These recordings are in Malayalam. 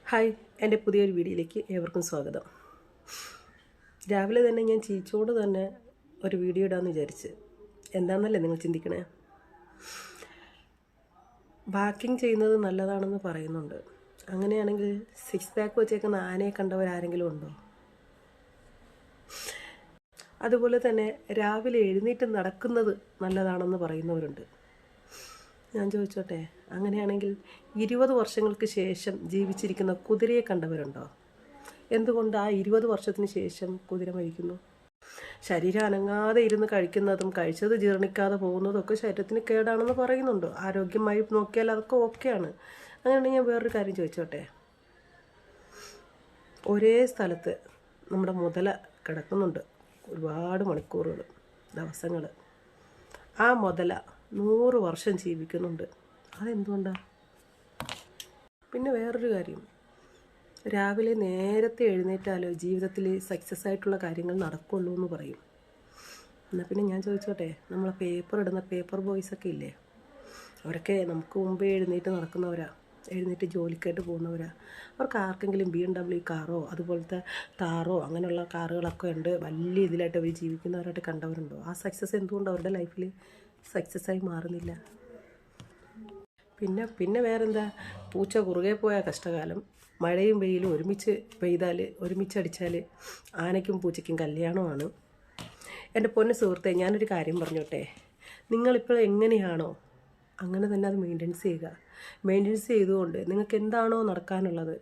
ഹായ്, എൻ്റെ പുതിയൊരു വീഡിയോയിലേക്ക് ഏവർക്കും സ്വാഗതം. രാവിലെ തന്നെ ഞാൻ ചീച്ചോട് തന്നെ ഒരു വീഡിയോ ഇടാമെന്ന് വിചാരിച്ച്. എന്താണെന്നല്ലേ നിങ്ങൾ ചിന്തിക്കണേ? വാക്കിംഗ് ചെയ്യുന്നത് നല്ലതാണെന്ന് പറയുന്നുണ്ട്. അങ്ങനെയാണെങ്കിൽ 6 പാക്ക് വെച്ചേക്കുന്ന ആനയെ കണ്ടവരാരെങ്കിലും ഉണ്ടോ? അതുപോലെ തന്നെ രാവിലെ എഴുന്നേറ്റ് നടക്കുന്നത് നല്ലതാണെന്ന് പറയുന്നവരുണ്ട്. ഞാൻ ചോദിച്ചോട്ടെ, അങ്ങനെയാണെങ്കിൽ 20 വർഷങ്ങൾക്ക് ശേഷം ജീവിച്ചിരിക്കുന്ന കുതിരയെ കണ്ടവരുണ്ടോ? എന്തുകൊണ്ട് ആ 20 വർഷത്തിന് ശേഷം കുതിര മരിക്കുന്നു? ശരീരം അനങ്ങാതെ ഇരുന്ന് കഴിക്കുന്നതും കഴിച്ചത് ജീർണിക്കാതെ പോകുന്നതും ഒക്കെ ശരീരത്തിന് കേടാണെന്ന് പറയുന്നുണ്ട്. ആരോഗ്യമായി നോക്കിയാൽ അതൊക്കെ ഓക്കെയാണ്. അങ്ങനെയാണെങ്കിൽ ഞാൻ വേറൊരു കാര്യം ചോദിച്ചോട്ടെ. ഒരേ സ്ഥലത്ത് നമ്മുടെ മുതല കിടക്കുന്നുണ്ട് ഒരുപാട് മണിക്കൂറുകൾ, ദിവസങ്ങൾ. ആ മുതല 100 വർഷം ജീവിക്കുന്നുണ്ട്. അതെന്തുകൊണ്ടാണ്? പിന്നെ വേറൊരു കാര്യം, രാവിലെ നേരത്തെ എഴുന്നേറ്റാലോ ജീവിതത്തിൽ സക്സസ് ആയിട്ടുള്ള കാര്യങ്ങൾ നടക്കുള്ളൂ എന്ന് പറയും. എന്നാൽ പിന്നെ ഞാൻ ചോദിച്ചോട്ടെ, നമ്മളെ പേപ്പർ ഇടുന്ന പേപ്പർ ബോയ്സൊക്കെ ഇല്ലേ, അവരൊക്കെ നമുക്ക് മുമ്പേ എഴുന്നേറ്റ് നടക്കുന്നവരാ, എഴുന്നേറ്റ് ജോലിക്കായിട്ട് പോകുന്നവരാ. അവർക്ക് ആർക്കെങ്കിലും BMW കാറോ അതുപോലത്തെ താറോ അങ്ങനെയുള്ള കാറുകളൊക്കെ ഉണ്ട്, വലിയ ഇതിലായിട്ട് അവർ ജീവിക്കുന്നവരായിട്ട് കണ്ടവരുണ്ടോ? ആ സക്സസ് എന്തുകൊണ്ട് അവരുടെ ലൈഫിൽ സക്സസ്സായി മാറുന്നില്ല? പിന്നെ വേറെന്താ? പൂച്ച കുറുകെ പോയ കഷ്ടകാലം. മഴയും വെയിലും ഒരുമിച്ച് പെയ്താൽ, ഒരുമിച്ചടിച്ചാൽ ആനയ്ക്കും പൂച്ചയ്ക്കും കല്യാണമാണ്. എൻ്റെ പൊന്നു സുഹൃത്തെ, ഞാനൊരു കാര്യം പറഞ്ഞോട്ടെ. നിങ്ങളിപ്പോൾ എങ്ങനെയാണോ അങ്ങനെ തന്നെ അത് മെയിൻ്റെനൻസ് ചെയ്യുക. മെയിൻ്റെനൻസ് ചെയ്തുകൊണ്ട് നിങ്ങൾക്ക് എന്താണോ നടക്കാനുള്ളത്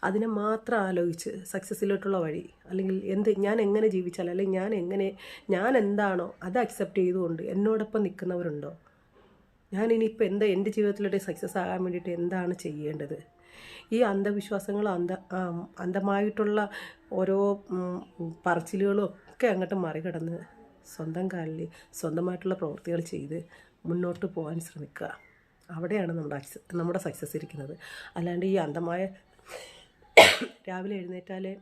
അതിനെ മാത്രം ആലോചിച്ച് സക്സസ്സിലോട്ടുള്ള വഴി, അല്ലെങ്കിൽ ഞാൻ എങ്ങനെ ജീവിച്ചാൽ, അല്ലെങ്കിൽ ഞാൻ എന്താണോ അത് അക്സെപ്റ്റ് ചെയ്തുകൊണ്ട് എന്നോടൊപ്പം നിൽക്കുന്നവരുണ്ടോ? ഞാനിനിയിപ്പോൾ എൻ്റെ ജീവിതത്തിലൂടെ സക്സസ് ആകാൻ വേണ്ടിയിട്ട് എന്താണ് ചെയ്യേണ്ടത്? ഈ അന്ധവിശ്വാസങ്ങളും അന്ധമായിട്ടുള്ള ഓരോ പറച്ചിലുകളും ഒക്കെ അങ്ങോട്ട് മറികടന്ന് സ്വന്തം കാലിൽ സ്വന്തമായിട്ടുള്ള പ്രവൃത്തികൾ ചെയ്ത് മുന്നോട്ട് പോകാൻ ശ്രമിക്കുക. അവിടെയാണ് നമ്മുടെ സക്സസ് ഇരിക്കുന്നത്. അല്ലാണ്ട് ഈ അന്ധമായ രാവിലെ എഴുന്നേറ്റാലേ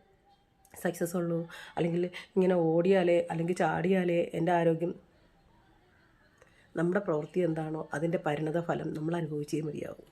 സക്സസ് ഉള്ളൂ, അല്ലെങ്കിൽ ഇങ്ങനെ ഓടിയാലേ അല്ലെങ്കിൽ ചാടിയാലേ എൻ്റെ ആരോഗ്യം. നമ്മുടെ പ്രവൃത്തി എന്താണോ അതിൻ്റെ പരിണത ഫലം നമ്മൾ അനുഭവിച്ചേ മതിയാവും.